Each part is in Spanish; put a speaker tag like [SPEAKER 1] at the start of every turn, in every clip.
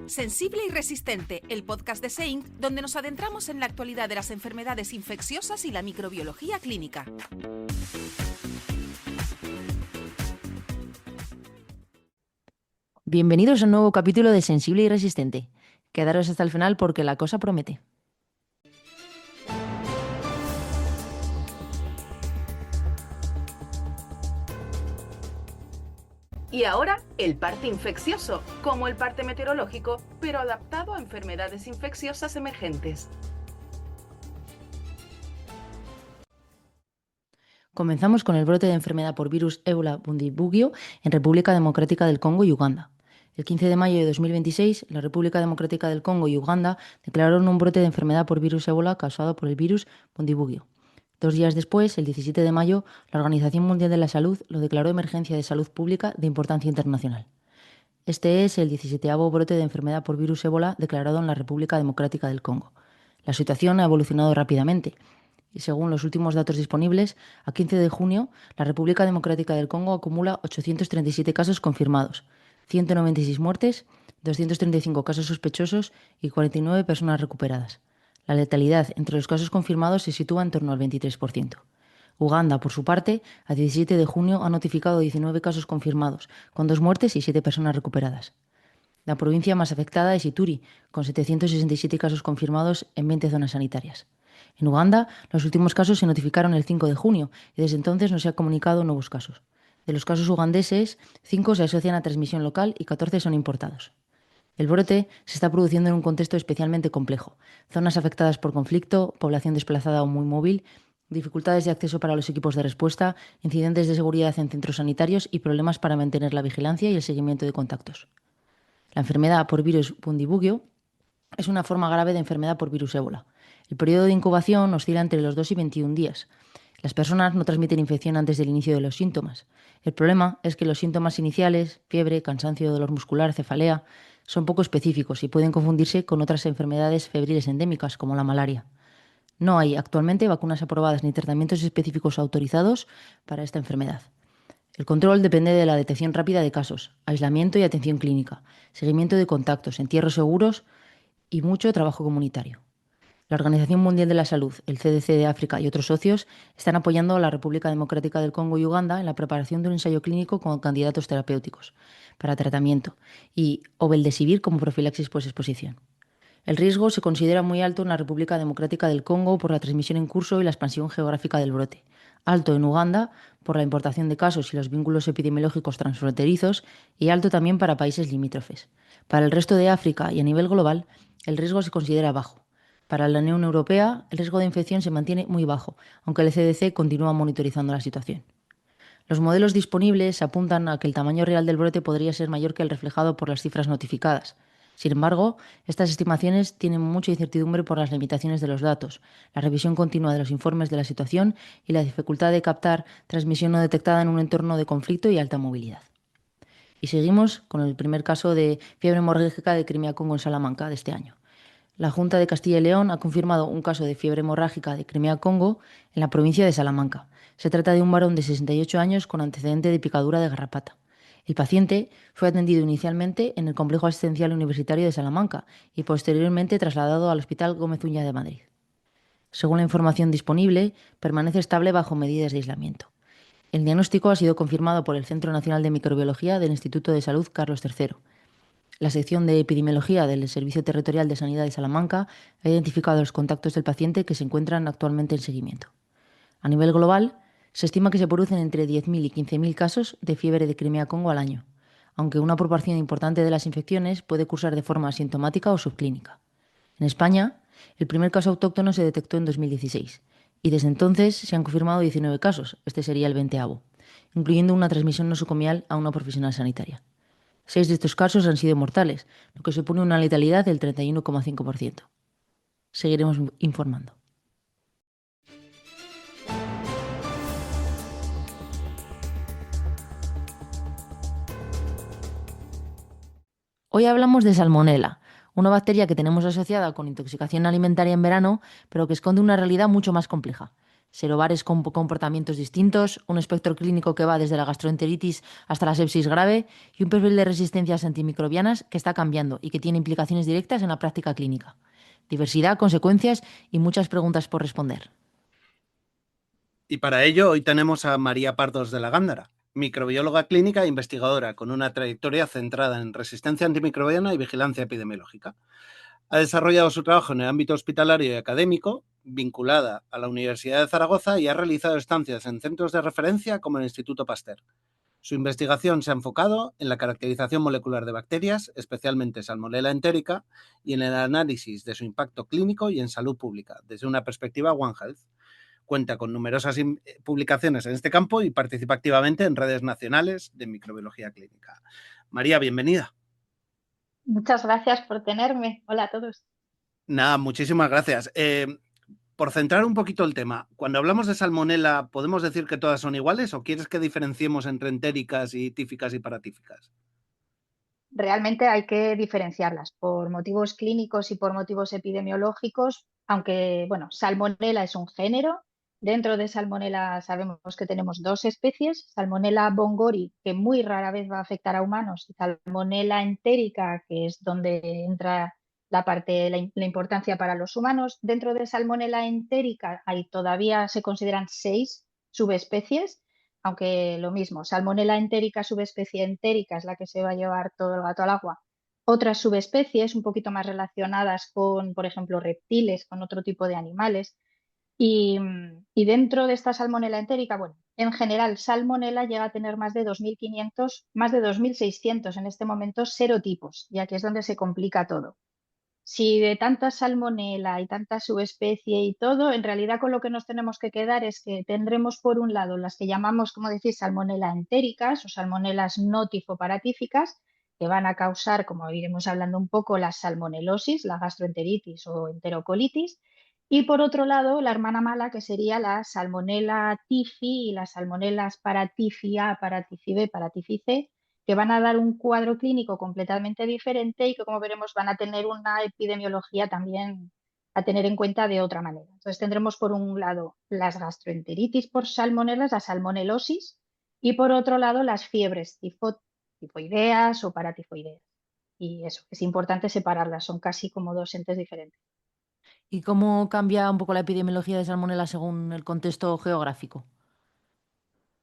[SPEAKER 1] Sensible y resistente, el podcast de SEINC, donde nos adentramos en la actualidad de las enfermedades infecciosas y la microbiología clínica.
[SPEAKER 2] Bienvenidos a un nuevo capítulo de Sensible y Resistente. Quedaros hasta el final porque la cosa promete.
[SPEAKER 1] Y ahora, el parte infeccioso, como el parte meteorológico, pero adaptado a enfermedades infecciosas emergentes.
[SPEAKER 2] Comenzamos con el brote de enfermedad por virus Ebola Bundibugyo en República Democrática del Congo y Uganda. El 15 de mayo de 2026, la República Democrática del Congo y Uganda declararon un brote de enfermedad por virus Ebola causado por el virus Bundibugyo. 2 días después, el 17 de mayo, la Organización Mundial de la Salud lo declaró emergencia de salud pública de importancia internacional. Este es el 17º brote de enfermedad por virus Ébola declarado en la República Democrática del Congo. La situación ha evolucionado rápidamente y, según los últimos datos disponibles, a 15 de junio, la República Democrática del Congo acumula 837 casos confirmados, 196 muertes, 235 casos sospechosos y 49 personas recuperadas. La letalidad entre los casos confirmados se sitúa en torno al 23%. Uganda, por su parte, a 17 de junio ha notificado 19 casos confirmados, con 2 muertes y 7 personas recuperadas. La provincia más afectada es Ituri, con 767 casos confirmados en 20 zonas sanitarias. En Uganda, los últimos casos se notificaron el 5 de junio y desde entonces no se ha comunicado nuevos casos. De los casos ugandeses, 5 se asocian a transmisión local y 14 son importados. El brote se está produciendo en un contexto especialmente complejo. Zonas afectadas por conflicto, población desplazada o muy móvil, dificultades de acceso para los equipos de respuesta, incidentes de seguridad en centros sanitarios y problemas para mantener la vigilancia y el seguimiento de contactos. La enfermedad por virus Bundibugyo es una forma grave de enfermedad por virus ébola. El periodo de incubación oscila entre los 2 y 21 días. Las personas no transmiten infección antes del inicio de los síntomas. El problema es que los síntomas iniciales, fiebre, cansancio, dolor muscular, cefalea, son poco específicos y pueden confundirse con otras enfermedades febriles endémicas como la malaria. No hay actualmente vacunas aprobadas ni tratamientos específicos autorizados para esta enfermedad. El control depende de la detección rápida de casos, aislamiento y atención clínica, seguimiento de contactos, entierros seguros y mucho trabajo comunitario. La Organización Mundial de la Salud, el CDC de África y otros socios están apoyando a la República Democrática del Congo y Uganda en la preparación de un ensayo clínico con candidatos terapéuticos para tratamiento y obeldesivir como profilaxis post-exposición. El riesgo se considera muy alto en la República Democrática del Congo por la transmisión en curso y la expansión geográfica del brote. Alto en Uganda por la importación de casos y los vínculos epidemiológicos transfronterizos y alto también para países limítrofes. Para el resto de África y a nivel global, el riesgo se considera bajo. Para la Unión Europea, el riesgo de infección se mantiene muy bajo, aunque el CDC continúa monitorizando la situación. Los modelos disponibles apuntan a que el tamaño real del brote podría ser mayor que el reflejado por las cifras notificadas. Sin embargo, estas estimaciones tienen mucha incertidumbre por las limitaciones de los datos, la revisión continua de los informes de la situación y la dificultad de captar transmisión no detectada en un entorno de conflicto y alta movilidad. Y seguimos con el primer caso de fiebre hemorrágica de Crimea-Congo en Salamanca de este año. La Junta de Castilla y León ha confirmado un caso de fiebre hemorrágica de Crimea-Congo en la provincia de Salamanca. Se trata de un varón de 68 años con antecedente de picadura de garrapata. El paciente fue atendido inicialmente en el Complejo Asistencial Universitario de Salamanca y posteriormente trasladado al Hospital Gómez Uña de Madrid. Según la información disponible, permanece estable bajo medidas de aislamiento. El diagnóstico ha sido confirmado por el Centro Nacional de Microbiología del Instituto de Salud Carlos III. La sección de epidemiología del Servicio Territorial de Sanidad de Salamanca ha identificado los contactos del paciente que se encuentran actualmente en seguimiento. A nivel global, se estima que se producen entre 10.000 y 15.000 casos de fiebre de Crimea-Congo al año, aunque una proporción importante de las infecciones puede cursar de forma asintomática o subclínica. En España, el primer caso autóctono se detectó en 2016 y desde entonces se han confirmado 19 casos, este sería el 20º, incluyendo una transmisión nosocomial a una profesional sanitaria. 6 de estos casos han sido mortales, lo que supone una letalidad del 31,5%. Seguiremos informando. Hoy hablamos de Salmonella, una bacteria que tenemos asociada con intoxicación alimentaria en verano, pero que esconde una realidad mucho más compleja. serobares con comportamientos distintos, un espectro clínico que va desde la gastroenteritis hasta la sepsis grave y un perfil de resistencias antimicrobianas que está cambiando y que tiene implicaciones directas en la práctica clínica. Diversidad, consecuencias y muchas preguntas por responder.
[SPEAKER 3] Y para ello hoy tenemos a María Pardos de la Gándara, microbióloga clínica e investigadora con una trayectoria centrada en resistencia antimicrobiana y vigilancia epidemiológica. Ha desarrollado su trabajo en el ámbito hospitalario y académico, vinculada a la Universidad de Zaragoza, y ha realizado estancias en centros de referencia como el Instituto Pasteur. Su investigación se ha enfocado en la caracterización molecular de bacterias, especialmente Salmonella entérica, y en el análisis de su impacto clínico y en salud pública, desde una perspectiva One Health. Cuenta con numerosas publicaciones en este campo y participa activamente en redes nacionales de microbiología clínica. María, bienvenida.
[SPEAKER 4] Muchas gracias por tenerme. Hola a todos.
[SPEAKER 3] Nada, muchísimas gracias. Por centrar un poquito el tema, cuando hablamos de Salmonella, ¿podemos decir que todas son iguales o quieres que diferenciemos entre entéricas y tíficas y paratíficas?
[SPEAKER 4] Realmente hay que diferenciarlas por motivos clínicos y por motivos epidemiológicos, aunque, bueno, Salmonella es un género. Dentro de Salmonella sabemos que tenemos dos especies, Salmonella bongori, que muy rara vez va a afectar a humanos, y Salmonella entérica, que es donde entra la importancia para los humanos. Dentro de Salmonella entérica hay todavía se consideran 6 subespecies, aunque lo mismo, Salmonella entérica, subespecie entérica, es la que se va a llevar todo el gato al agua. Otras subespecies un poquito más relacionadas con, por ejemplo, reptiles, con otro tipo de animales. Y dentro de esta Salmonella entérica, bueno, en general, Salmonella llega a tener más de 2.500, más de 2.600 en este momento serotipos, y aquí es donde se complica todo. Si de tanta salmonela y tanta subespecie y todo, en realidad con lo que nos tenemos que quedar es que tendremos por un lado las que llamamos, como decís, salmonela entéricas o salmonelas no tifoparatíficas, que van a causar, como iremos hablando un poco, la salmonelosis, la gastroenteritis o enterocolitis. Y por otro lado, la hermana mala, que sería la salmonela tifi y las salmonelas paratifi A, paratifi B, paratifi C, que van a dar un cuadro clínico completamente diferente y que, como veremos, van a tener una epidemiología también a tener en cuenta de otra manera. Entonces tendremos por un lado las gastroenteritis por salmonelas, la salmonelosis, y por otro lado las fiebres tifoideas o paratifoideas. Y eso, es importante separarlas, son casi como dos entes diferentes.
[SPEAKER 2] ¿Y cómo cambia un poco la epidemiología de Salmonella según el contexto geográfico?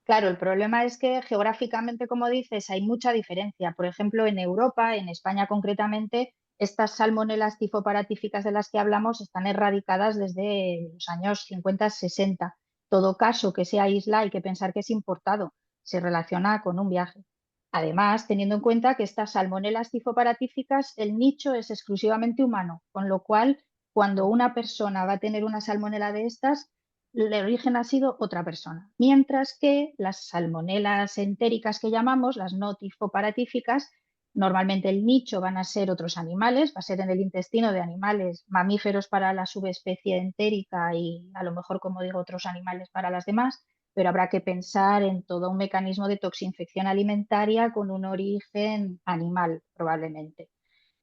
[SPEAKER 4] Claro, el problema es que geográficamente, como dices, hay mucha diferencia. Por ejemplo, en Europa, en España concretamente, estas salmonelas tifoparatíficas de las que hablamos están erradicadas desde los años 50-60. Todo caso que sea isla hay que pensar que es importado, se relaciona con un viaje. Además, teniendo en cuenta que estas salmonelas tifoparatíficas, el nicho es exclusivamente humano, con lo cual, cuando una persona va a tener una salmonela de estas, el origen ha sido otra persona. Mientras que las salmonelas entéricas que llamamos, las no tifoparatíficas, normalmente el nicho van a ser otros animales, va a ser en el intestino de animales mamíferos para la subespecie entérica y a lo mejor, como digo, otros animales para las demás, pero habrá que pensar en todo un mecanismo de toxinfección alimentaria con un origen animal, probablemente.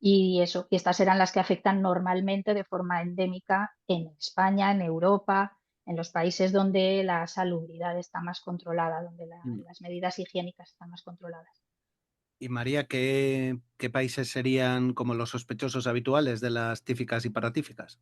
[SPEAKER 4] Y eso, y estas serán las que afectan normalmente de forma endémica en España, en Europa, en los países donde la salubridad está más controlada, donde las medidas higiénicas están más controladas.
[SPEAKER 3] Y María, ¿qué países serían como los sospechosos habituales de las tíficas y paratíficas?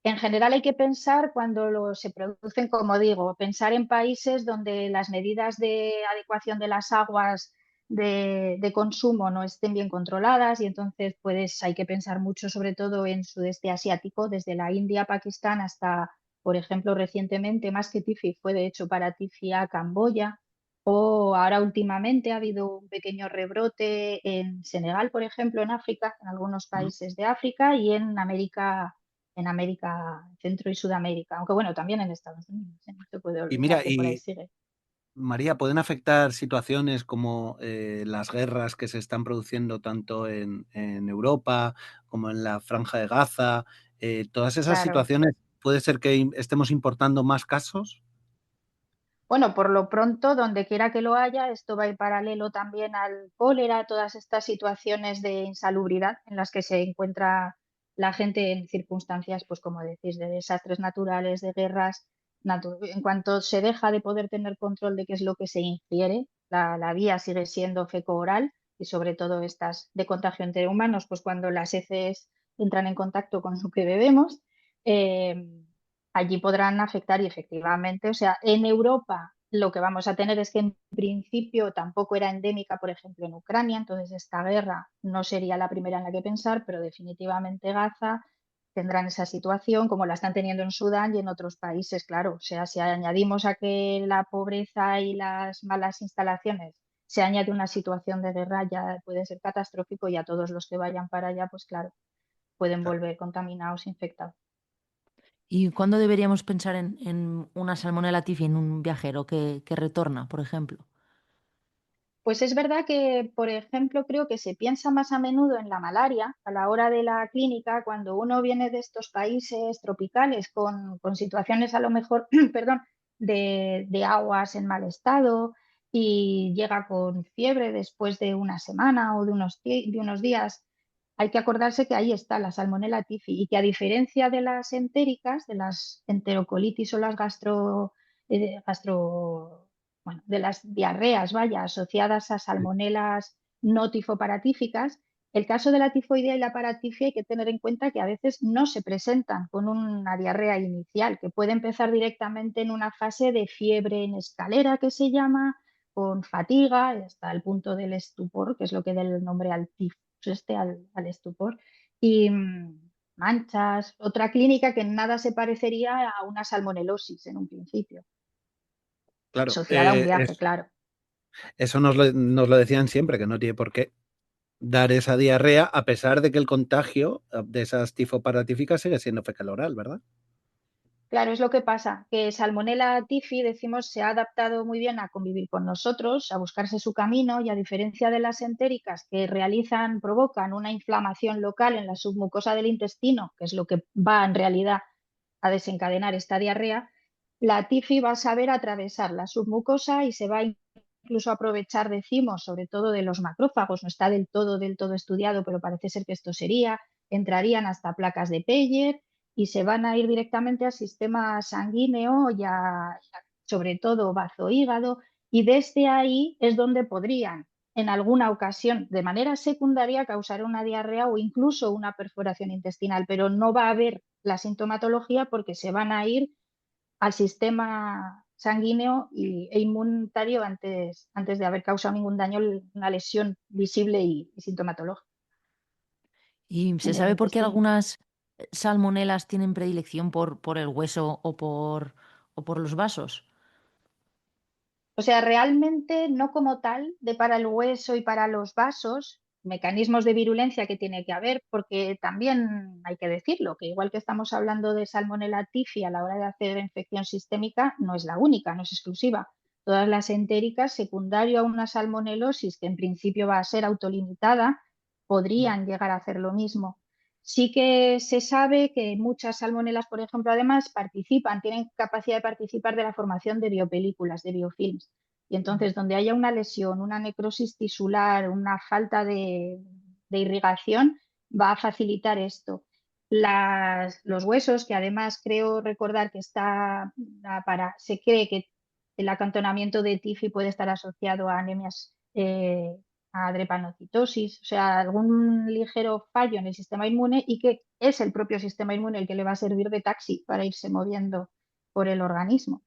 [SPEAKER 4] En general hay que pensar cuando se producen, como digo, pensar en países donde las medidas de adecuación de las aguas de consumo no estén bien controladas y entonces hay que pensar mucho sobre todo en sudeste asiático, desde la India, Pakistán hasta, por ejemplo, recientemente, más que Tifi, fue de hecho para Tifi a Camboya, o ahora últimamente ha habido un pequeño rebrote en Senegal, por ejemplo, en África, en algunos países de África y en América, Centro y Sudamérica, aunque bueno, también en Estados Unidos, no se puede
[SPEAKER 3] Y
[SPEAKER 4] olvidar
[SPEAKER 3] mira,
[SPEAKER 4] que por ahí sigue.
[SPEAKER 3] María, ¿pueden afectar situaciones como las guerras que se están produciendo tanto en Europa como en la Franja de Gaza? ¿Todas esas
[SPEAKER 4] Claro.
[SPEAKER 3] situaciones puede ser que estemos importando más casos?
[SPEAKER 4] Bueno, por lo pronto, donde quiera que lo haya, esto va en paralelo también al cólera, todas estas situaciones de insalubridad en las que se encuentra la gente en circunstancias, pues como decís, de desastres naturales, de guerras, En cuanto se deja de poder tener control de qué es lo que se ingiere, la vía sigue siendo feco-oral y sobre todo estas de contagio entre humanos, pues cuando las heces entran en contacto con lo que bebemos, eh, allí podrán afectar y efectivamente, o sea, en Europa lo que vamos a tener es que en principio tampoco era endémica, por ejemplo, en Ucrania, entonces esta guerra no sería la primera en la que pensar, pero definitivamente Gaza tendrán esa situación como la están teniendo en Sudán y en otros países, claro. O sea, si añadimos a que la pobreza y las malas instalaciones se añade una situación de guerra, ya puede ser catastrófico y a todos los que vayan para allá, pues claro, pueden
[SPEAKER 3] Claro.
[SPEAKER 4] volver contaminados, infectados.
[SPEAKER 2] ¿Y cuándo deberíamos pensar en una salmonela tifi en un viajero que retorna, por ejemplo?
[SPEAKER 4] Pues es verdad que, por ejemplo, creo que se piensa más a menudo en la malaria a la hora de la clínica cuando uno viene de estos países tropicales con situaciones a lo mejor, perdón, de aguas en mal estado y llega con fiebre después de una semana o de unos días. Hay que acordarse que ahí está la Salmonella typhi y que a diferencia de las entéricas, de las enterocolitis o las bueno, de las diarreas, vaya, asociadas a salmonelas no tifoparatíficas, el caso de la tifoidea y la paratifia hay que tener en cuenta que a veces no se presentan con una diarrea inicial, que puede empezar directamente en una fase de fiebre en escalera, que se llama, con fatiga, hasta el punto del estupor, que es lo que da el nombre al tifus, al estupor, y manchas, otra clínica que en nada se parecería a una salmonelosis en un principio,
[SPEAKER 3] Claro,
[SPEAKER 4] asociada a un viaje, claro.
[SPEAKER 3] eso nos lo decían siempre, que no tiene por qué dar esa diarrea, a pesar de que el contagio de esas tifoparatíficas sigue siendo fecal oral, ¿verdad?
[SPEAKER 4] Claro, es lo que pasa, que Salmonella typhi, decimos, se ha adaptado muy bien a convivir con nosotros, a buscarse su camino y a diferencia de las entéricas que provocan una inflamación local en la submucosa del intestino, que es lo que va en realidad a desencadenar esta diarrea, la TIFI va a saber atravesar la submucosa y se va incluso a aprovechar, decimos, sobre todo de los macrófagos, no está del todo estudiado, pero parece ser que esto sería, entrarían hasta placas de Peyer y se van a ir directamente al sistema sanguíneo sobre todo bazo-hígado, y desde ahí es donde podrían en alguna ocasión de manera secundaria causar una diarrea o incluso una perforación intestinal, pero no va a haber la sintomatología porque se van a ir al sistema sanguíneo e inmunitario antes de haber causado ningún daño, una lesión visible y sintomatológica
[SPEAKER 2] ¿Y se
[SPEAKER 4] en el
[SPEAKER 2] sabe por qué
[SPEAKER 4] intestino.
[SPEAKER 2] algunas salmonelas tienen predilección por el hueso o por los vasos?
[SPEAKER 4] O sea, realmente no como tal, de para el hueso y para los vasos, mecanismos de virulencia que tiene que haber, porque también hay que decirlo, que igual que estamos hablando de Salmonella typhi a la hora de hacer infección sistémica, no es la única, no es exclusiva. Todas las entéricas, secundario a una salmonelosis que en principio va a ser autolimitada, podrían llegar a hacer lo mismo. Sí que se sabe que muchas salmonelas, por ejemplo, además tienen capacidad de participar de la formación de biopelículas, de biofilms. Y entonces, donde haya una lesión, una necrosis tisular, una falta de irrigación, va a facilitar esto. Los huesos, que además creo recordar que se cree que el acantonamiento de TIFI puede estar asociado a anemias, a drepanocitosis, o sea, algún ligero fallo en el sistema inmune y que es el propio sistema inmune el que le va a servir de taxi para irse moviendo por el organismo.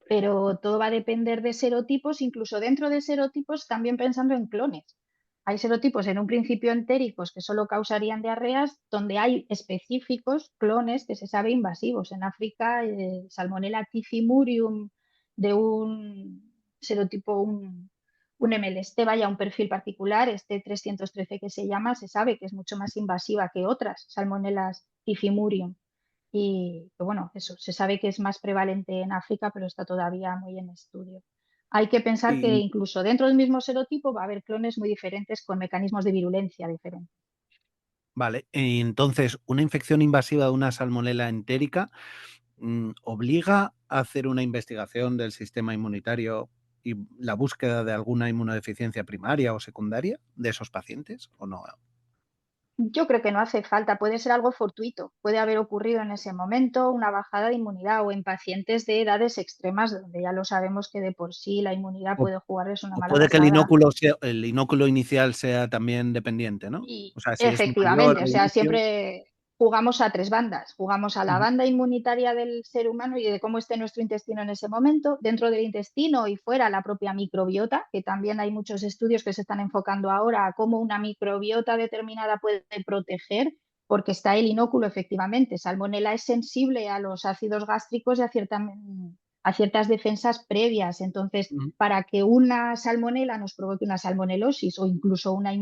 [SPEAKER 4] Pero todo va a depender de serotipos, incluso dentro de serotipos también pensando en clones. Hay serotipos en un principio entéricos que solo causarían diarreas, donde hay específicos clones que se sabe invasivos. En África, Salmonella typhimurium de un serotipo, un MLST, vaya, un perfil particular, este 313 que se llama, se sabe que es mucho más invasiva que otras Salmonellas typhimurium. Y bueno, eso se sabe que es más prevalente en África, pero está todavía muy en estudio. Hay que pensar que
[SPEAKER 3] Y,
[SPEAKER 4] incluso dentro del mismo serotipo va a haber clones muy diferentes con mecanismos de virulencia diferentes.
[SPEAKER 3] vale, y entonces, una infección invasiva de una salmonela entérica obliga a hacer una investigación del sistema inmunitario y la búsqueda de alguna inmunodeficiencia primaria o secundaria de esos pacientes, ¿o no?
[SPEAKER 4] Yo creo que no hace falta, puede ser algo fortuito, puede haber ocurrido en ese momento una bajada de inmunidad o en pacientes de edades extremas, donde ya lo sabemos que de por sí la inmunidad
[SPEAKER 3] O,
[SPEAKER 4] puede jugarles una
[SPEAKER 3] o
[SPEAKER 4] mala
[SPEAKER 3] puede que
[SPEAKER 4] pasada.
[SPEAKER 3] el inóculo inicial sea también dependiente, ¿no?
[SPEAKER 4] Y
[SPEAKER 3] O sea, si es mayor
[SPEAKER 4] efectivamente, o
[SPEAKER 3] al
[SPEAKER 4] sea,
[SPEAKER 3] inicio.
[SPEAKER 4] siempre jugamos a tres bandas. Jugamos a la
[SPEAKER 3] Ujú.
[SPEAKER 4] banda inmunitaria del ser humano y de cómo esté nuestro intestino en ese momento, dentro del intestino y fuera la propia microbiota, que también hay muchos estudios que se están enfocando ahora a cómo una microbiota determinada puede proteger, porque está el inóculo efectivamente. Salmonella es sensible a los ácidos gástricos y a ciertas defensas previas. Entonces,
[SPEAKER 3] Ujú.
[SPEAKER 4] para que una salmonela nos provoque una salmonelosis o incluso una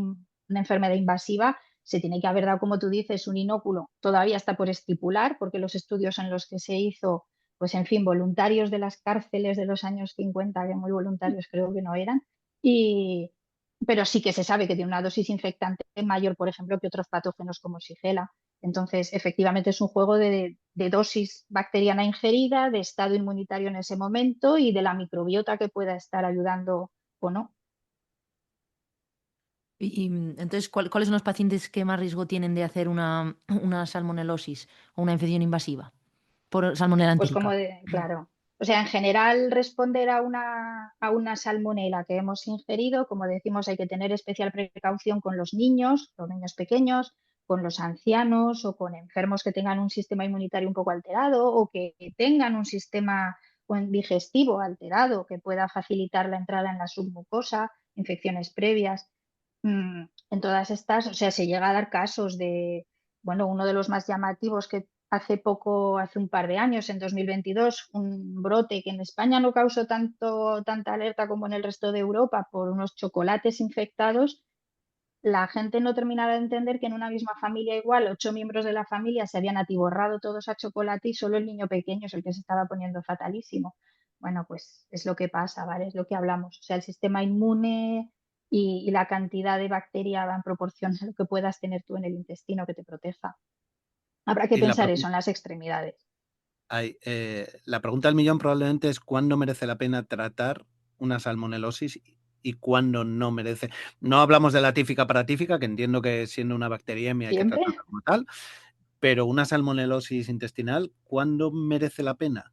[SPEAKER 4] enfermedad invasiva, se tiene que haber dado, como tú dices, un inóculo. Todavía está por estipular, porque los estudios en los que se hizo, pues en fin, voluntarios de las cárceles de los años 50, que muy voluntarios creo que no eran, y, pero sí que se sabe que tiene una dosis infectante mayor, por ejemplo, que otros patógenos como Shigella. Entonces, efectivamente, es un juego de dosis bacteriana ingerida, de estado inmunitario en ese momento y de la microbiota que pueda estar ayudando o no.
[SPEAKER 2] Entonces, ¿cuáles son los pacientes que más riesgo tienen de hacer una salmonelosis o una infección invasiva por salmonela
[SPEAKER 4] Pues como
[SPEAKER 2] entérica?
[SPEAKER 4] claro. O sea, en general responder a una salmonela que hemos ingerido, como decimos, hay que tener especial precaución con los niños pequeños, con los ancianos o con enfermos que tengan un sistema inmunitario un poco alterado o que tengan un sistema digestivo alterado que pueda facilitar la entrada en la submucosa, infecciones previas. En todas estas, o sea, se llega a dar casos de, bueno, uno de los más llamativos que hace poco, hace un par de años, en 2022, un brote que en España no causó tanta alerta como en el resto de Europa por unos chocolates infectados. La gente no terminaba de entender que en una misma familia igual, 8 miembros de la familia se habían atiborrado todos a chocolate y solo el niño pequeño es el que se estaba poniendo fatalísimo. Bueno, pues es lo que pasa, ¿vale? Es lo que hablamos. O sea, el sistema inmune y la cantidad de bacteria va en proporción a lo que puedas tener tú en el intestino que te proteja. Habrá que
[SPEAKER 3] Y
[SPEAKER 4] pensar eso en las extremidades.
[SPEAKER 3] la pregunta del millón probablemente es cuándo merece la pena tratar una salmonelosis y cuándo no merece. No hablamos de la tífica paratífica, que entiendo que siendo una bacteriemia hay que
[SPEAKER 4] Siempre.
[SPEAKER 3] tratarla como tal, pero una salmonelosis intestinal, ¿cuándo merece la pena?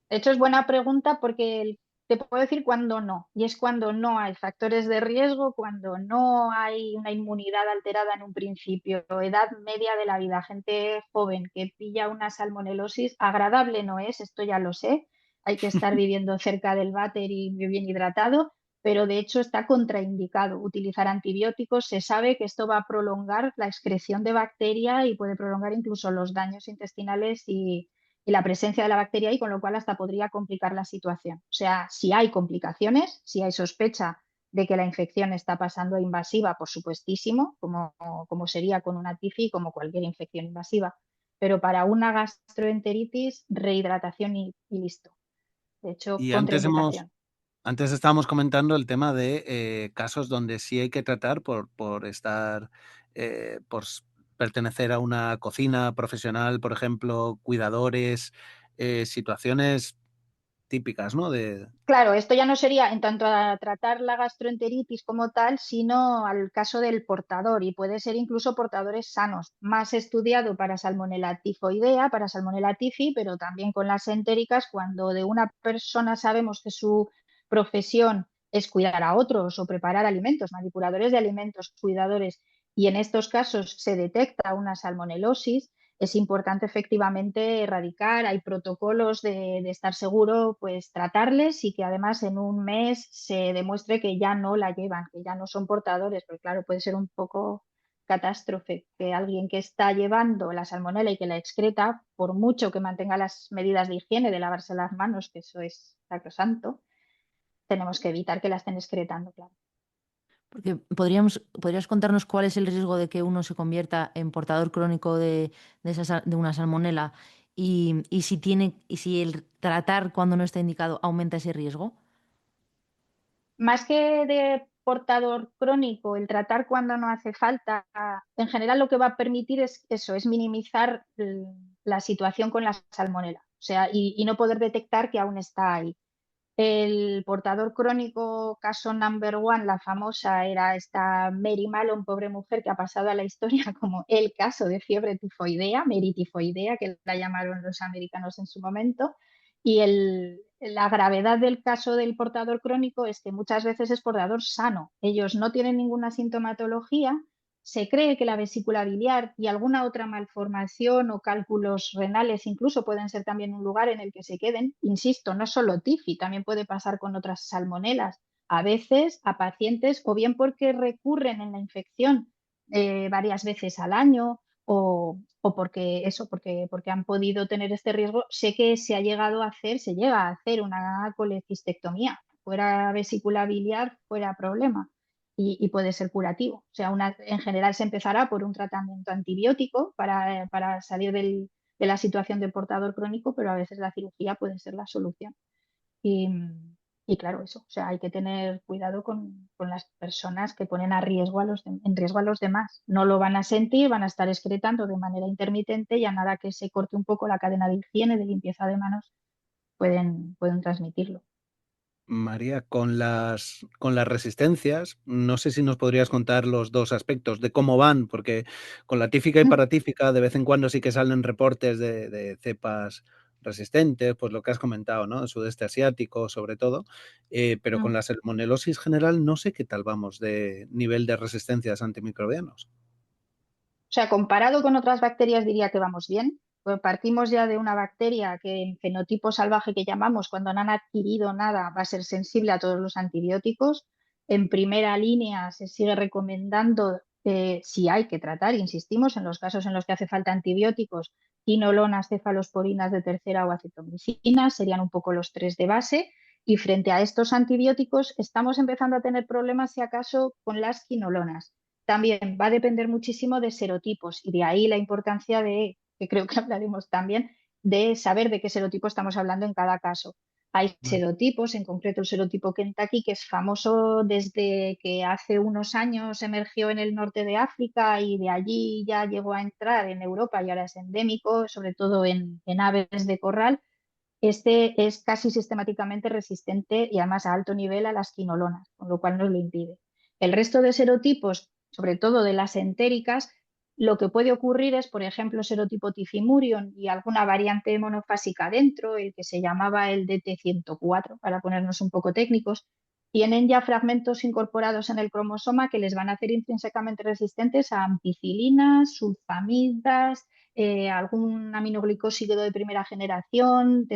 [SPEAKER 4] De hecho, es buena pregunta porque te puedo decir cuándo no. Y es cuando no hay factores de riesgo, cuando no hay una inmunidad alterada en un principio, edad media de la vida, gente joven que pilla una salmonelosis, agradable no es, esto ya lo sé. Hay que estar viviendo cerca del váter y muy bien hidratado, pero de hecho está contraindicado utilizar antibióticos. Se sabe que esto va a prolongar la excreción de bacteria y puede prolongar incluso los daños intestinales y la presencia de la bacteria ahí, con lo cual hasta podría complicar la situación. O sea, si hay complicaciones, si hay sospecha de que la infección está pasando a invasiva, por supuestísimo, como sería con una tifi, como cualquier infección invasiva. Pero para una gastroenteritis, rehidratación y listo. De hecho,
[SPEAKER 3] Y
[SPEAKER 4] contraindicación.
[SPEAKER 3] antes estábamos comentando el tema de casos donde sí hay que tratar por estar, por pertenecer a una cocina profesional, por ejemplo, cuidadores, situaciones típicas, ¿no?
[SPEAKER 4] Claro, esto ya no sería en tanto a tratar la gastroenteritis como tal, sino al caso del portador y puede ser incluso portadores sanos, más estudiado para Salmonella tifoidea, para Salmonella tifi, pero también con las entéricas, cuando de una persona sabemos que su profesión es cuidar a otros o preparar alimentos, manipuladores de alimentos, cuidadores, y en estos casos se detecta una salmonelosis, es importante efectivamente erradicar. Hay protocolos de estar seguro, pues tratarles y que además en un mes se demuestre que ya no la llevan, que ya no son portadores, porque claro, puede ser un poco catástrofe que alguien que está llevando la salmonela y que la excreta, por mucho que mantenga las medidas de higiene, de lavarse las manos, que eso es sacrosanto, tenemos que evitar que la estén excretando, claro.
[SPEAKER 2] Porque ¿podrías contarnos cuál es el riesgo de que uno se convierta en portador crónico de una salmonela y si el tratar cuando no está indicado aumenta ese riesgo?
[SPEAKER 4] Más que de portador crónico, el tratar cuando no hace falta, en general lo que va a permitir es eso, es minimizar la situación con la salmonela, o sea, y no poder detectar que aún está ahí. El portador crónico, caso number one, la famosa, era esta Mary Mallon, pobre mujer que ha pasado a la historia como el caso de fiebre tifoidea, meritifoidea, que la llamaron los americanos en su momento. Y la gravedad del caso del portador crónico es que muchas veces es portador sano. Ellos no tienen ninguna sintomatología. Se cree que la vesícula biliar y alguna otra malformación o cálculos renales incluso pueden ser también un lugar en el que se queden. Insisto, no solo tifi, también puede pasar con otras salmonelas. A veces a pacientes o bien porque recurren en la infección varias veces al año o porque han podido tener este riesgo. Sé que se llega a hacer una colecistectomía, fuera vesícula biliar, fuera problema y puede ser curativo. O sea, en general se empezará por un tratamiento antibiótico para salir de la situación de portador crónico, pero a veces la cirugía puede ser la solución. Y, y claro, eso, o sea, hay que tener cuidado con las personas que ponen en riesgo a los demás. No lo van a sentir, van a estar excretando de manera intermitente y a nada que se corte un poco la cadena de higiene, de limpieza de manos, pueden transmitirlo.
[SPEAKER 3] María, con las resistencias, no sé si nos podrías contar los dos aspectos de cómo van, porque con la tífica y paratífica de vez en cuando sí que salen reportes de cepas resistentes, pues lo que has comentado, ¿no? El sudeste asiático, sobre todo, pero con la salmonelosis general no sé qué tal vamos de nivel de resistencias antimicrobianos.
[SPEAKER 4] O sea, comparado con otras bacterias diría que vamos bien. Pues partimos ya de una bacteria que en fenotipo salvaje que llamamos, cuando no han adquirido nada, va a ser sensible a todos los antibióticos. En primera línea se sigue recomendando, si hay que tratar, insistimos, en los casos en los que hace falta antibióticos, quinolonas, cefalosporinas de tercera o acetomicinas, serían un poco los tres de base. Y frente a estos antibióticos estamos empezando a tener problemas, si acaso, con las quinolonas. También va a depender muchísimo de serotipos y de ahí la importancia que creo que hablaremos también, de saber de qué serotipo estamos hablando en cada caso. Hay
[SPEAKER 3] Vale.
[SPEAKER 4] serotipos, en concreto el serotipo Kentucky, que es famoso desde que hace unos años emergió en el norte de África y de allí ya llegó a entrar en Europa y ahora es endémico, sobre todo en aves de corral. Este es casi sistemáticamente resistente y además a alto nivel a las quinolonas, con lo cual nos lo impide. El resto de serotipos, sobre todo de las entéricas, lo que puede ocurrir es, por ejemplo, serotipo tifimurion y alguna variante monofásica dentro, el que se llamaba el DT104, para ponernos un poco técnicos, tienen ya fragmentos incorporados en el cromosoma que les van a hacer intrínsecamente resistentes a ampicilinas, sulfamidas, algún aminoglicosído de primera generación,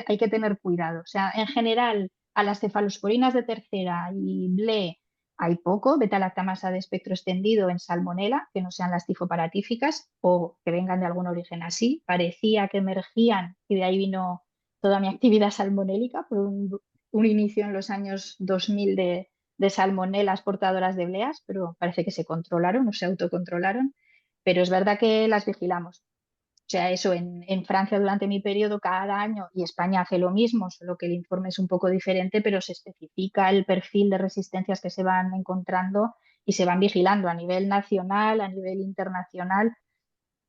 [SPEAKER 4] hay que tener cuidado. O sea, en general, a las cefalosporinas de tercera y BLE hay poco, beta-lactamasa de espectro extendido en salmonela, que no sean las tifoparatíficas o que vengan de algún origen así. Parecía que emergían y de ahí vino toda mi actividad salmonélica por un inicio en los años 2000 de salmonelas portadoras de bleas, pero parece que se controlaron o se autocontrolaron. Pero es verdad que las vigilamos. O sea, eso en Francia durante mi periodo cada año y España hace lo mismo, solo que el informe es un poco diferente, pero se especifica el perfil de resistencias que se van encontrando y se van vigilando a nivel nacional, a nivel internacional,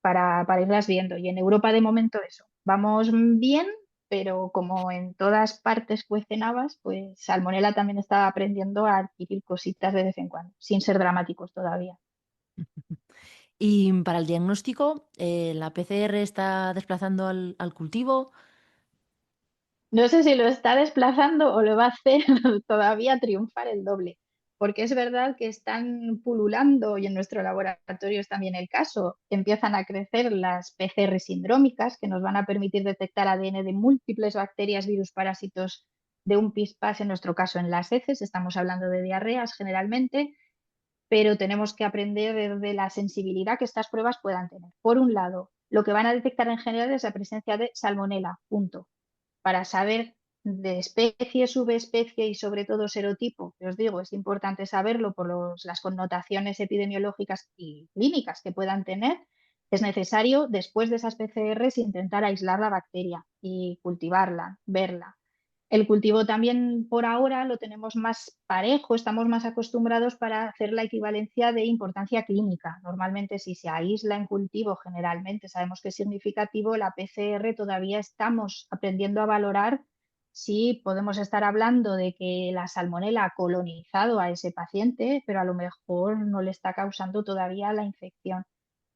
[SPEAKER 4] para irlas viendo. Y en Europa de momento eso, vamos bien, pero como en todas partes cuecen habas, pues Salmonella también está aprendiendo a adquirir cositas de vez en cuando, sin ser dramáticos todavía.
[SPEAKER 2] Y para el diagnóstico, ¿la PCR está desplazando al cultivo?
[SPEAKER 4] No sé si lo está desplazando o lo va a hacer todavía triunfar el doble, porque es verdad que están pululando y en nuestro laboratorio es también el caso. Empiezan a crecer las PCR sindrómicas que nos van a permitir detectar ADN de múltiples bacterias, virus, parásitos de un PIS-PAS, en nuestro caso en las heces, estamos hablando de diarreas generalmente, pero tenemos que aprender de la sensibilidad que estas pruebas puedan tener. Por un lado, lo que van a detectar en general es la presencia de salmonela, punto, para saber de especie, subespecie y sobre todo serotipo, que os digo, es importante saberlo por las connotaciones epidemiológicas y clínicas que puedan tener, es necesario después de esas PCRs intentar aislar la bacteria y cultivarla, verla. El cultivo también por ahora lo tenemos más parejo, estamos más acostumbrados para hacer la equivalencia de importancia clínica. Normalmente si se aísla en cultivo, generalmente sabemos que es significativo, la PCR todavía estamos aprendiendo a valorar sí podemos estar hablando de que la salmonela ha colonizado a ese paciente, pero a lo mejor no le está causando todavía la infección.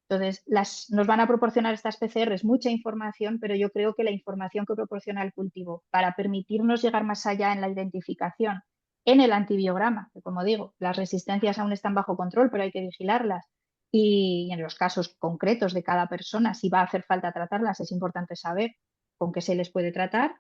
[SPEAKER 4] Entonces, nos van a proporcionar estas PCRs mucha información, pero yo creo que la información que proporciona el cultivo para permitirnos llegar más allá en la identificación, en el antibiograma, que como digo, las resistencias aún están bajo control, pero hay que vigilarlas, y en los casos concretos de cada persona, si va a hacer falta tratarlas, es importante saber con qué se les puede tratar.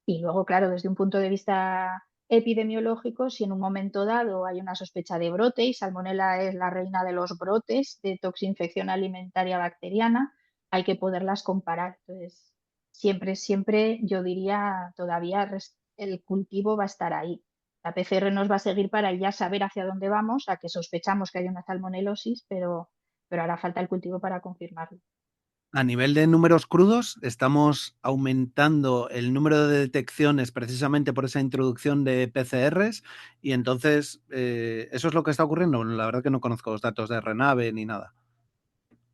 [SPEAKER 4] Y luego, claro, desde un punto de vista epidemiológico, si en un momento dado hay una sospecha de brote, y Salmonella es la reina de los brotes de toxinfección alimentaria bacteriana, hay que poderlas comparar. Entonces, siempre yo diría, todavía el cultivo va a estar ahí. La PCR nos va a seguir para ya saber hacia dónde vamos, a que sospechamos que hay una salmonelosis, pero hará falta el cultivo para confirmarlo.
[SPEAKER 3] A nivel de números crudos, estamos aumentando el número de detecciones precisamente por esa introducción de PCRs y entonces, ¿eso es lo que está ocurriendo? La verdad que no conozco los datos de Renave ni nada.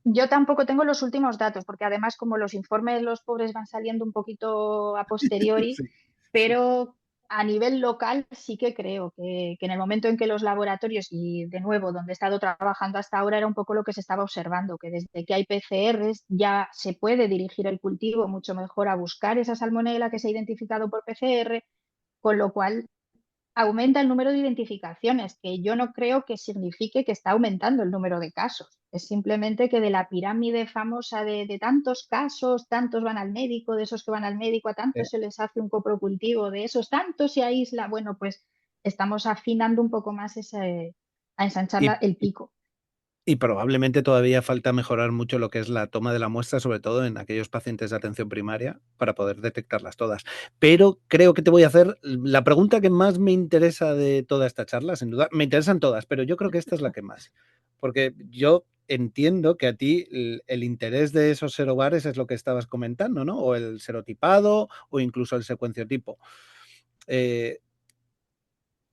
[SPEAKER 4] Yo tampoco tengo los últimos datos, porque además como los informes de los pobres van saliendo un poquito a posteriori,
[SPEAKER 3] Sí, sí.
[SPEAKER 4] pero a nivel local sí que creo que en el momento en que los laboratorios, y de nuevo donde he estado trabajando hasta ahora, era un poco lo que se estaba observando, que desde que hay PCRs ya se puede dirigir el cultivo mucho mejor a buscar esa salmonela que se ha identificado por PCR, con lo cual aumenta el número de identificaciones, que yo no creo que signifique que está aumentando el número de casos. Es simplemente que de la pirámide famosa de tantos casos, tantos van al médico, de esos que van al médico, a tantos se les hace un coprocultivo, de esos tantos se aísla. Bueno, pues estamos afinando un poco más a ensanchar
[SPEAKER 3] Y,
[SPEAKER 4] el pico.
[SPEAKER 3] y probablemente todavía falta mejorar mucho lo que es la toma de la muestra, sobre todo en aquellos pacientes de atención primaria, para poder detectarlas todas. Pero creo que te voy a hacer la pregunta que más me interesa de toda esta charla, sin duda. Me interesan todas, pero yo creo que esta es la que más. Porque yo entiendo que a ti el interés de esos serobares es lo que estabas comentando, ¿no? O el serotipado o incluso el secuenciotipo. Eh,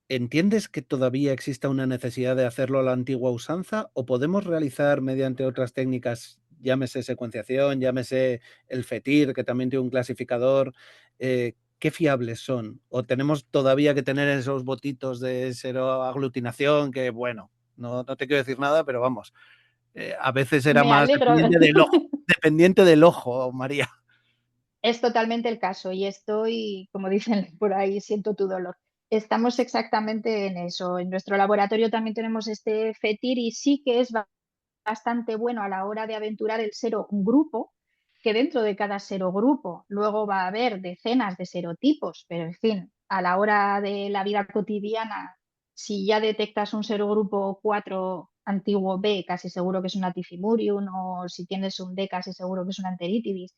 [SPEAKER 3] ¿Entiendes que todavía exista una necesidad de hacerlo a la antigua usanza o podemos realizar mediante otras técnicas, llámese secuenciación, llámese el FETIR, que también tiene un clasificador, qué fiables son? ¿O tenemos todavía que tener esos botitos de seroaglutinación que, bueno, no te quiero decir nada, pero vamos, a veces era
[SPEAKER 4] Me
[SPEAKER 3] más
[SPEAKER 4] alegro.
[SPEAKER 3] dependiente del ojo, María?
[SPEAKER 4] Es totalmente el caso y estoy, como dicen por ahí, siento tu dolor. Estamos exactamente en eso. En nuestro laboratorio también tenemos este FETIR y sí que es bastante bueno a la hora de aventurar el serogrupo, que dentro de cada serogrupo luego va a haber decenas de serotipos, pero en fin, a la hora de la vida cotidiana, si ya detectas un serogrupo 4 antiguo B, casi seguro que es una tifimurium, o si tienes un D, casi seguro que es una enteritidis.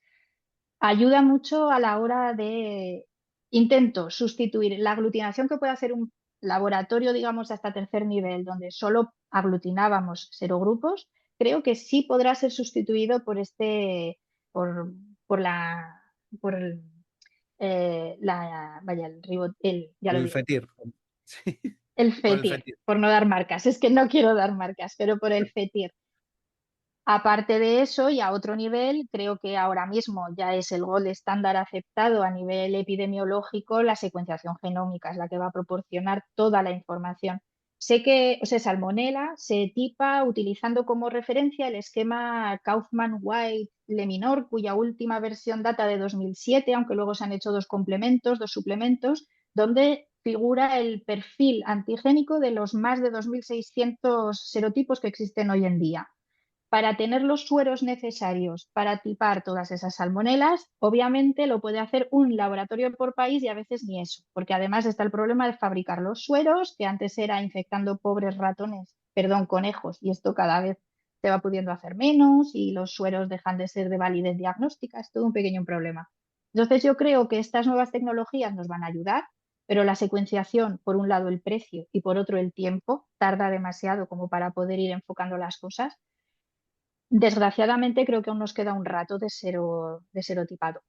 [SPEAKER 4] Ayuda mucho a la hora de, intento sustituir la aglutinación que puede hacer un laboratorio, digamos, hasta tercer nivel, donde solo aglutinábamos serogrupos. Creo que sí podrá ser sustituido por por, por la, por vaya, ya
[SPEAKER 3] Por
[SPEAKER 4] lo
[SPEAKER 3] el
[SPEAKER 4] diré,
[SPEAKER 3] FETIR. Sí,
[SPEAKER 4] el
[SPEAKER 3] por el
[SPEAKER 4] FETIR,
[SPEAKER 3] FETIR.
[SPEAKER 4] por no dar marcas, es que no quiero dar marcas, pero por el FETIR. Aparte de eso, y a otro nivel, creo que ahora mismo ya es el gold estándar aceptado a nivel epidemiológico, la secuenciación genómica es la que va a proporcionar toda la información. Sé que, o sea, Salmonella se tipa utilizando como referencia el esquema Kaufman-White-Leminor, cuya última versión data de 2007, aunque luego se han hecho dos suplementos, donde figura el perfil antigénico de los más de 2.600 serotipos que existen hoy en día. Para tener los sueros necesarios para tipar todas esas salmonelas, obviamente lo puede hacer un laboratorio por país y a veces ni eso, porque además está el problema de fabricar los sueros, que antes era infectando pobres ratones, perdón, conejos, y esto cada vez se va pudiendo hacer menos y los sueros dejan de ser de validez diagnóstica, es todo un pequeño problema. Entonces yo creo que estas nuevas tecnologías nos van a ayudar, pero la secuenciación, por un lado el precio y por otro el tiempo, tarda demasiado como para poder ir enfocando las cosas. Desgraciadamente creo que aún nos queda un rato de serotipado.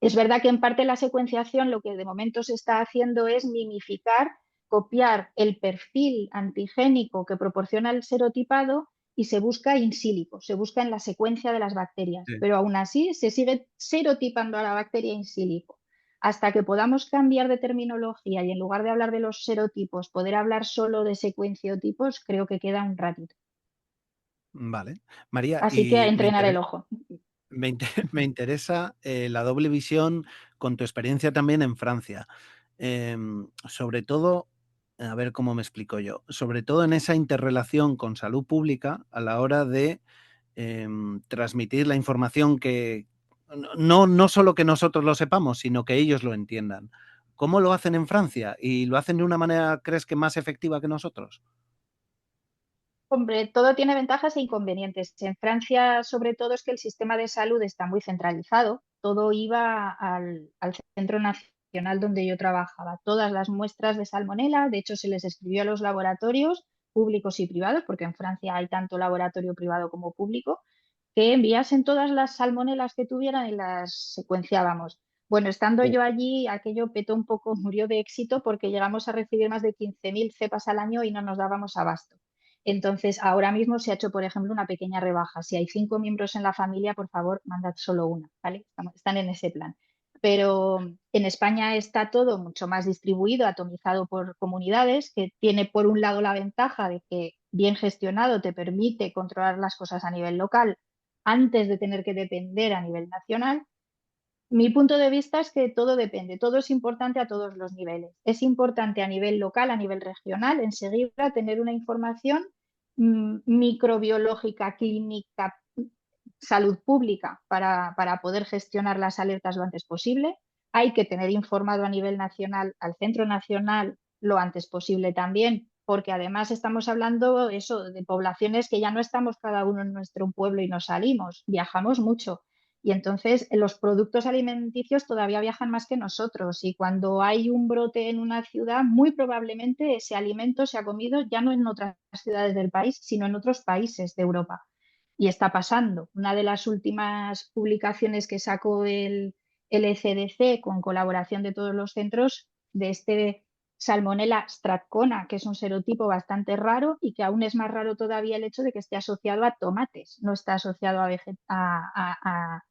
[SPEAKER 4] Es verdad que en parte la secuenciación lo que de momento se está haciendo es mimificar, copiar el perfil antigénico que proporciona el serotipado y se busca in silico, se busca en la secuencia de las bacterias,
[SPEAKER 3] Sí.
[SPEAKER 4] pero aún así se sigue serotipando a la bacteria in silico. hasta que podamos cambiar de terminología y en lugar de hablar de los serotipos, poder hablar solo de secuenciotipos, creo que queda un ratito.
[SPEAKER 3] Vale. María,
[SPEAKER 4] Así que a
[SPEAKER 3] y
[SPEAKER 4] entrenar el ojo.
[SPEAKER 3] me interesa la doble visión con tu experiencia también en Francia. Sobre todo, a ver cómo me explico yo, sobre todo en esa interrelación con salud pública a la hora de transmitir la información que no solo que nosotros lo sepamos, sino que ellos lo entiendan. ¿Cómo lo hacen en Francia? ¿Y lo hacen de una manera, crees que más efectiva que nosotros?
[SPEAKER 4] Hombre, todo tiene ventajas e inconvenientes. En Francia, sobre todo, es que el sistema de salud está muy centralizado. Todo iba al Centro Nacional donde yo trabajaba. Todas las muestras de salmonela, de hecho, se les escribió a los laboratorios públicos y privados, porque en Francia hay tanto laboratorio privado como público, que enviasen todas las salmonelas que tuvieran y las secuenciábamos. Bueno, estando yo allí, aquello petó un poco, murió de éxito porque llegamos a recibir más de 15.000 cepas al año y no nos dábamos abasto. Entonces, ahora mismo se ha hecho, por ejemplo, una pequeña rebaja. Si hay 5 miembros en la familia, por favor, mandad solo una, ¿vale? Están en ese plan. Pero en España está todo mucho más distribuido, atomizado por comunidades, que tiene por un lado la ventaja de que bien gestionado te permite controlar las cosas a nivel local antes de tener que depender a nivel nacional. Mi punto de vista es que todo depende, todo es importante a todos los niveles. Es importante a nivel local, a nivel regional, enseguida tener una información microbiológica, clínica, salud pública para poder gestionar las alertas lo antes posible. Hay que tener informado a nivel nacional al Centro Nacional lo antes posible también, porque además estamos hablando eso de poblaciones que ya no estamos cada uno en nuestro pueblo y no salimos, viajamos mucho. Y entonces los productos alimenticios todavía viajan más que nosotros. Y cuando hay un brote en una ciudad, muy probablemente ese alimento se ha comido ya no en otras ciudades del país, sino en otros países de Europa. Y está pasando. Una de las últimas publicaciones que sacó el ECDC con colaboración de todos los centros de este Salmonella stratcona, que es un serotipo bastante raro y que aún es más raro todavía el hecho de que esté asociado a tomates, no está asociado a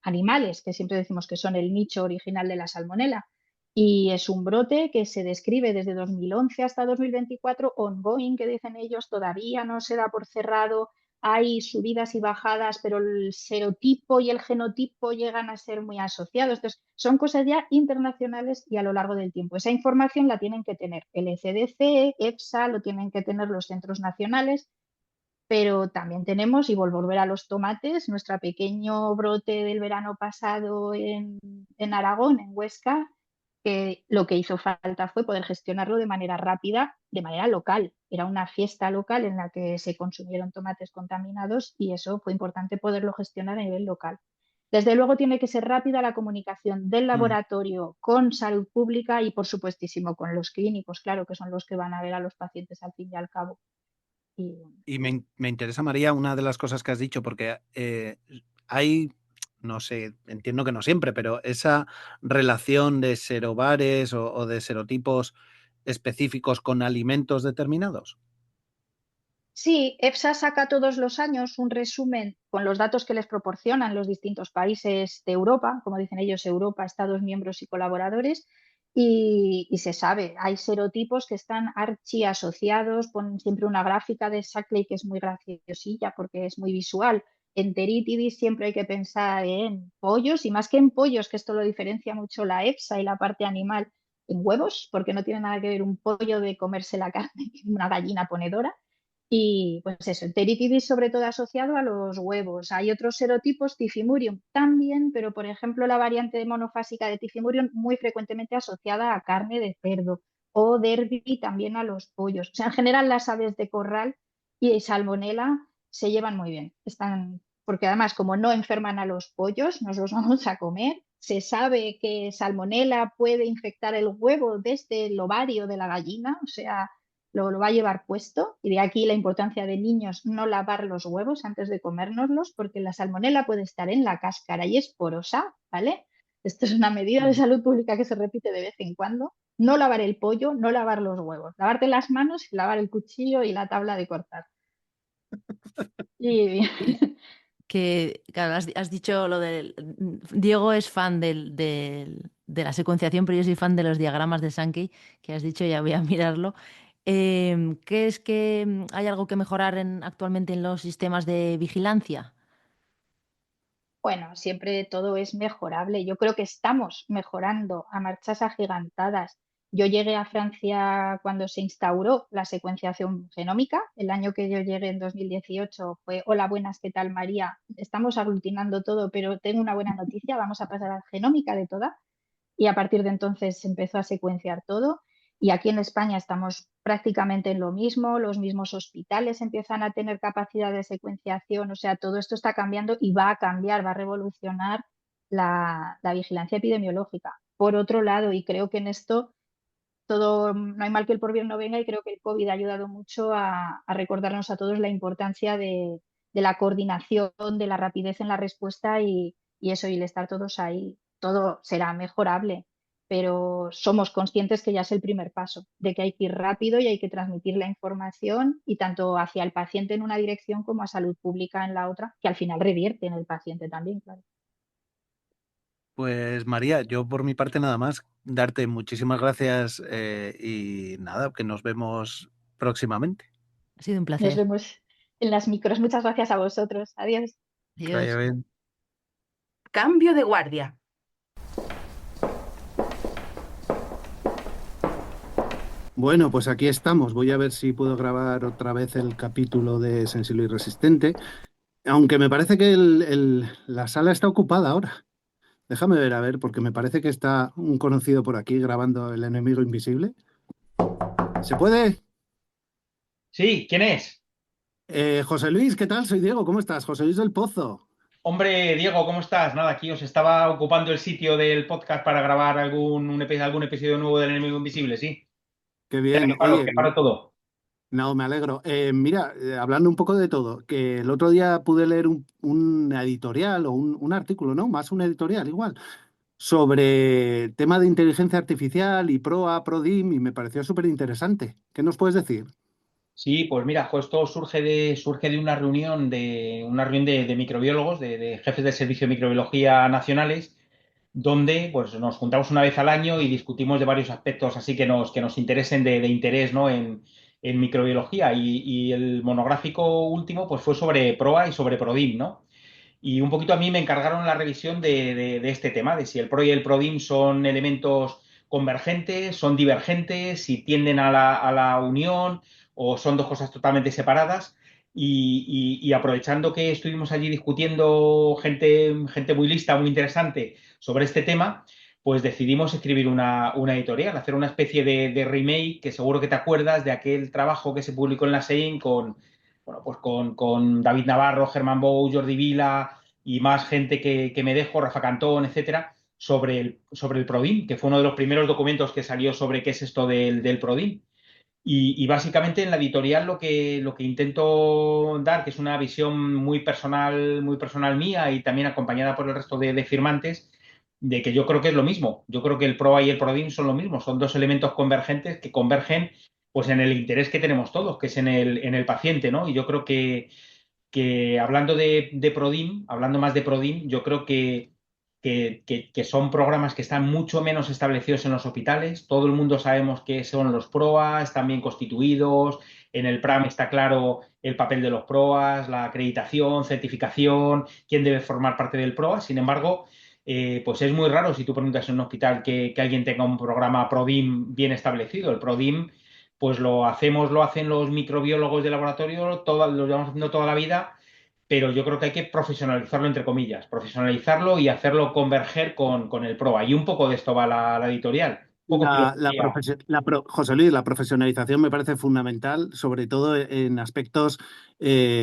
[SPEAKER 4] animales, que siempre decimos que son el nicho original de la salmonela. Y es un brote que se describe desde 2011 hasta 2024, ongoing, que dicen ellos, todavía no se da por cerrado, hay subidas y bajadas, pero el serotipo y el genotipo llegan a ser muy asociados. Entonces, son cosas ya internacionales y a lo largo del tiempo. Esa información la tienen que tener el ECDC, EFSA, lo tienen que tener los centros nacionales, pero también tenemos, y volver a los tomates, nuestro pequeño brote del verano pasado en Aragón, en Huesca, que lo que hizo falta fue poder gestionarlo de manera rápida, de manera local. Era una fiesta local en la que se consumieron tomates contaminados y eso fue importante poderlo gestionar a nivel local. Desde luego tiene que ser rápida la comunicación del
[SPEAKER 3] Mm.
[SPEAKER 4] laboratorio con salud pública y, por supuestísimo, con los clínicos, claro, que son los que van a ver a los pacientes al fin y al cabo. Y,
[SPEAKER 3] Y me interesa, María, una de las cosas que has dicho, porque hay, no sé, entiendo que no siempre, pero esa relación de serobares o de serotipos específicos con alimentos determinados.
[SPEAKER 4] Sí, EFSA saca todos los años un resumen con los datos que les proporcionan los distintos países de Europa, como dicen ellos, Europa, Estados miembros y colaboradores, y se sabe, hay serotipos que están archi asociados, ponen siempre una gráfica de Shackley que es muy graciosilla porque es muy visual. Enteritidis siempre hay que pensar en pollos y más que en pollos, que esto lo diferencia mucho la EFSA y la parte animal, en huevos, porque no tiene nada que ver un pollo de comerse la carne que una gallina ponedora. Y pues eso, enteritidis sobre todo asociado a los huevos. Hay otros serotipos, tifimurium también, pero por ejemplo la variante monofásica de tifimurium muy frecuentemente asociada a carne de cerdo o derby también a los pollos. O sea, en general las aves de corral y salmonela se llevan muy bien. Están, porque además como no enferman a los pollos, nos los vamos a comer. Se sabe que salmonela puede infectar el huevo desde el ovario de la gallina, o sea, lo va a llevar puesto y de aquí la importancia de niños no lavar los huevos antes de comérnoslos porque la salmonela puede estar en la cáscara y es porosa, ¿vale? Esto es una medida de
[SPEAKER 3] Mm.
[SPEAKER 4] salud pública que se repite de vez en cuando. No lavar el pollo, no lavar los huevos, lavarte las manos y lavar el cuchillo y la tabla de cortar. Y
[SPEAKER 2] Y que, claro, has dicho lo del... Diego es fan del de la secuenciación, pero yo soy fan de los diagramas de Sankey, que has dicho, ya voy a mirarlo. ¿Crees que hay algo que mejorar actualmente en los sistemas de vigilancia?
[SPEAKER 4] Bueno, siempre todo es mejorable. Yo creo que estamos mejorando a marchas agigantadas. Yo llegué a Francia cuando se instauró la secuenciación genómica. El año que yo llegué, en 2018, fue: hola, buenas, ¿qué tal, María? Estamos aglutinando todo, pero tengo una buena noticia, vamos a pasar a genómica de toda. Y a partir de entonces se empezó a secuenciar todo. Y aquí en España estamos prácticamente en lo mismo, los mismos hospitales empiezan a tener capacidad de secuenciación, o sea, todo esto está cambiando y va a cambiar, va a revolucionar la vigilancia epidemiológica. Por otro lado, y creo que en esto todo, no hay mal que el por bien no venga, y creo que el COVID ha ayudado mucho a recordarnos a todos la importancia de la coordinación, de la rapidez en la respuesta y eso, y el estar todos ahí. Todo será mejorable, pero somos conscientes que ya es el primer paso, de que hay que ir rápido y hay que transmitir la información, y tanto hacia el paciente en una dirección como a salud pública en la otra, que al final revierte en el paciente también, claro.
[SPEAKER 3] Pues María, yo por mi parte nada más, darte muchísimas gracias y nada, que nos vemos próximamente.
[SPEAKER 2] Ha sido un
[SPEAKER 4] Nos
[SPEAKER 2] placer.
[SPEAKER 4] vemos en las micros. Muchas gracias a vosotros. Adiós.
[SPEAKER 3] Que vaya
[SPEAKER 2] Adiós.
[SPEAKER 3] bien.
[SPEAKER 1] Cambio de guardia.
[SPEAKER 3] Bueno, pues aquí estamos. Voy a ver si puedo grabar otra vez el capítulo de Sensible y Resistente, aunque me parece que la sala está ocupada ahora. Déjame ver, a ver, porque me parece que está un conocido por aquí grabando El enemigo invisible. ¿Se puede?
[SPEAKER 5] Sí, ¿quién es?
[SPEAKER 3] José Luis, ¿qué tal? Soy Diego, ¿cómo estás? José Luis del Pozo.
[SPEAKER 5] Hombre, Diego, ¿cómo estás? Nada, aquí os estaba ocupando el sitio del podcast para grabar algún episodio nuevo del Enemigo Invisible, sí.
[SPEAKER 3] Qué
[SPEAKER 5] Espera,
[SPEAKER 3] bien. Oye,
[SPEAKER 5] que paro todo.
[SPEAKER 3] no, me alegro. Mira, hablando un poco de todo, que el otro día pude leer un editorial o un artículo, ¿no? Más un editorial igual, sobre tema de inteligencia artificial y PROA, PRODIM, y me pareció súper interesante. ¿Qué nos puedes decir?
[SPEAKER 5] Sí, pues mira, esto surge de una reunión de microbiólogos, de jefes de servicio de microbiología nacionales, donde pues nos juntamos una vez al año y discutimos de varios aspectos así que nos interesen de interés, ¿no? en microbiología. Y el monográfico último pues fue sobre PROA y sobre PRODIM, ¿no? Y un poquito a mí me encargaron la revisión de este tema, de si el PRO y el PRODIM son elementos convergentes, son divergentes, si tienden a la unión o son dos cosas totalmente separadas. Y aprovechando que estuvimos allí discutiendo gente muy lista, muy interesante sobre este tema, pues decidimos escribir una editorial, hacer una especie de remake, que seguro que te acuerdas de aquel trabajo que se publicó en la SEIN con David Navarro, Germán Bou, Jordi Vila y más gente que me dejo, Rafa Cantón, etcétera, sobre el PRODIM, que fue uno de los primeros documentos que salió sobre qué es esto del PRODIM. Y básicamente en la editorial lo que intento dar, que es una visión muy personal mía y también acompañada por el resto de firmantes, de que yo creo que es lo mismo. Yo creo que el PROA y el PRODIM son lo mismo, son dos elementos convergentes que convergen pues en el interés que tenemos todos, que es en el paciente, ¿no? Y yo creo que hablando de PRODIM, hablando más de PRODIM, yo creo que son programas que están mucho menos establecidos en los hospitales. Todo el mundo sabemos que son los PROA, están bien constituidos. En el PRAM está claro el papel de los PROAs, la acreditación, certificación, quién debe formar parte del PROA. Sin embargo, pues es muy raro si tú preguntas en un hospital que alguien tenga un programa PRODIM bien establecido. El PRODIM pues lo hacen los microbiólogos de laboratorio, lo llevamos haciendo toda la vida, pero yo creo que hay que profesionalizarlo, entre comillas, profesionalizarlo y hacerlo converger con el PROA. Y un poco de esto va la editorial. Un poco filosofía.
[SPEAKER 3] José Luis, la profesionalización me parece fundamental, sobre todo en aspectos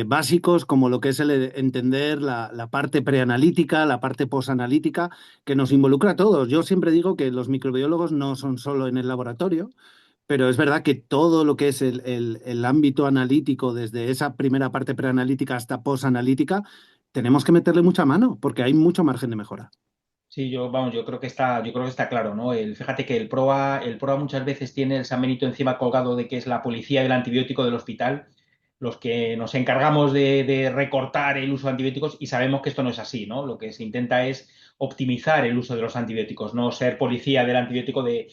[SPEAKER 3] básicos como lo que es el entender la parte preanalítica, la parte posanalítica, que nos involucra a todos. Yo siempre digo que los microbiólogos no son solo en el laboratorio, pero es verdad que todo lo que es el ámbito analítico, desde esa primera parte preanalítica hasta posanalítica, tenemos que meterle mucha mano, porque hay mucho margen de mejora.
[SPEAKER 5] Sí, yo creo que está claro, ¿no? Fíjate que el PROA muchas veces tiene el San Benito encima colgado de que es la policía del antibiótico del hospital, los que nos encargamos de recortar el uso de antibióticos, y sabemos que esto no es así, ¿no? Lo que se intenta es optimizar el uso de los antibióticos, no ser policía del antibiótico de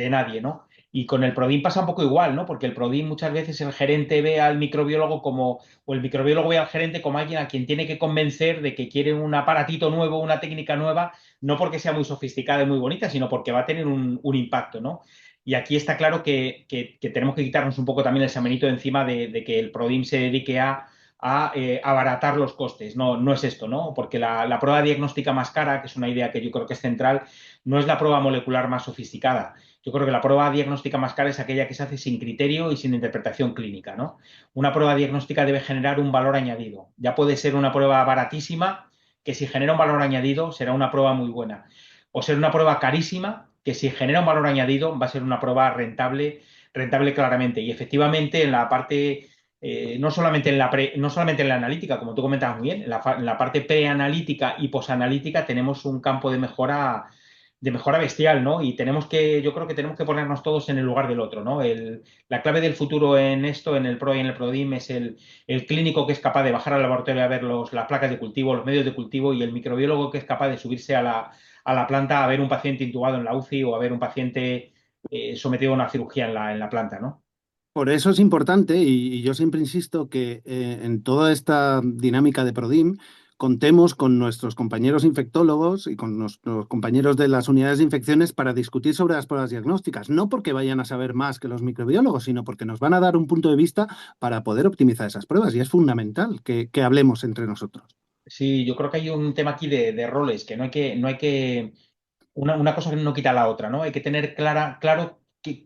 [SPEAKER 5] nadie, ¿no? Y con el PRODIN pasa un poco igual, ¿no? Porque el PRODIN muchas veces el gerente ve al microbiólogo o el microbiólogo ve al gerente como alguien a quien tiene que convencer de que quiere un aparatito nuevo, una técnica nueva, no porque sea muy sofisticada y muy bonita, sino porque va a tener un impacto, ¿no? Y aquí está claro que tenemos que quitarnos un poco también el semenito de encima de que el PRODIN se dedique a abaratar los costes. No, no es esto, ¿no? Porque la prueba diagnóstica más cara, que es una idea que yo creo que es central, no es la prueba molecular más sofisticada. Yo creo que la prueba diagnóstica más cara es aquella que se hace sin criterio y sin interpretación clínica, ¿no? Una prueba diagnóstica debe generar un valor añadido. Ya puede ser una prueba baratísima, que si genera un valor añadido será una prueba muy buena. O ser una prueba carísima, que si genera un valor añadido va a ser una prueba rentable, rentable claramente. Y efectivamente en la parte no solamente no solamente en la analítica, como tú comentabas muy bien, en la parte preanalítica y posanalítica tenemos un campo de mejora bestial, ¿no? Y yo creo que tenemos que ponernos todos en el lugar del otro, ¿no? La clave del futuro en esto, en el PRO y en el PRODIM, es el clínico que es capaz de bajar al laboratorio a ver las placas de cultivo, los medios de cultivo, y el microbiólogo que es capaz de subirse a la planta a ver un paciente intubado en la UCI o a ver un paciente sometido a una cirugía en la planta, ¿no?
[SPEAKER 3] Por eso es importante, y yo siempre insisto que en toda esta dinámica de PRODIM contemos con nuestros compañeros infectólogos y con nuestros compañeros de las unidades de infecciones para discutir sobre las pruebas diagnósticas, no porque vayan a saber más que los microbiólogos, sino porque nos van a dar un punto de vista para poder optimizar esas pruebas, y es fundamental que hablemos entre nosotros.
[SPEAKER 5] Sí, yo creo que hay un tema aquí de roles, que no hay que una cosa que no quita la otra, ¿no? Hay que tener claro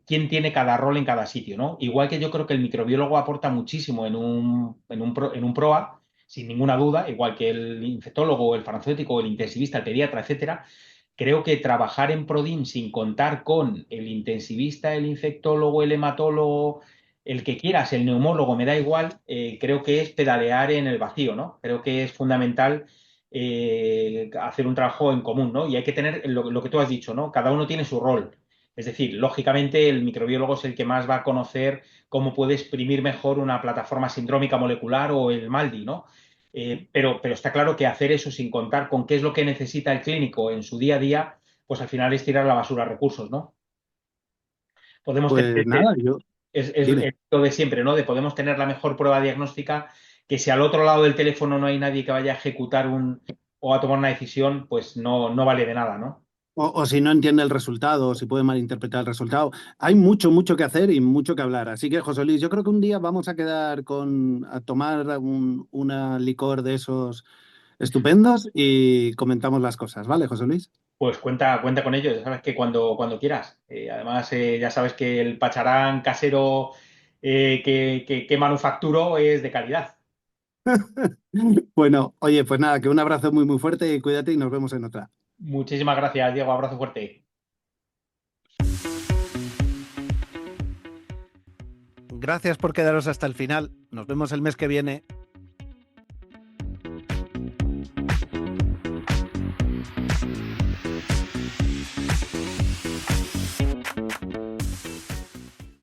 [SPEAKER 5] quién tiene cada rol en cada sitio, ¿no? Igual que yo creo que el microbiólogo aporta muchísimo en un PROA, sin ninguna duda, igual que el infectólogo, el farmacéutico, el intensivista, el pediatra, etcétera. Creo que trabajar en PRODIM sin contar con el intensivista, el infectólogo, el hematólogo, el que quieras, el neumólogo, me da igual, creo que es pedalear en el vacío, ¿no? Creo que es fundamental hacer un trabajo en común, ¿no? Y hay que tener lo que tú has dicho, ¿no? Cada uno tiene su rol. Es decir, lógicamente el microbiólogo es el que más va a conocer cómo puede exprimir mejor una plataforma sindrómica molecular o el MALDI, ¿no? Pero está claro que hacer eso sin contar con qué es lo que necesita el clínico en su día a día, pues al final es tirar a la basura recursos, ¿no? Podemos
[SPEAKER 3] Pues
[SPEAKER 5] tener,
[SPEAKER 3] nada, yo dime.
[SPEAKER 5] es lo de siempre, ¿no? De podemos tener la mejor prueba diagnóstica, que si al otro lado del teléfono no hay nadie que vaya a ejecutar o a tomar una decisión, pues no vale de nada, ¿no?
[SPEAKER 3] O si no entiende el resultado, o si puede malinterpretar el resultado. Hay mucho, mucho que hacer y mucho que hablar. Así que, José Luis, yo creo que un día vamos a quedar a tomar una licor de esos estupendos y comentamos las cosas, ¿vale, José Luis?
[SPEAKER 5] Pues cuenta con ello, ya sabes que cuando quieras. Además, ya sabes que el pacharán casero que manufacturo es de calidad.
[SPEAKER 3] Bueno, oye, pues nada, que un abrazo muy, muy fuerte y cuídate y nos vemos en otra.
[SPEAKER 5] Muchísimas gracias, Diego. Abrazo fuerte.
[SPEAKER 3] Gracias por quedaros hasta el final. Nos vemos el mes que viene.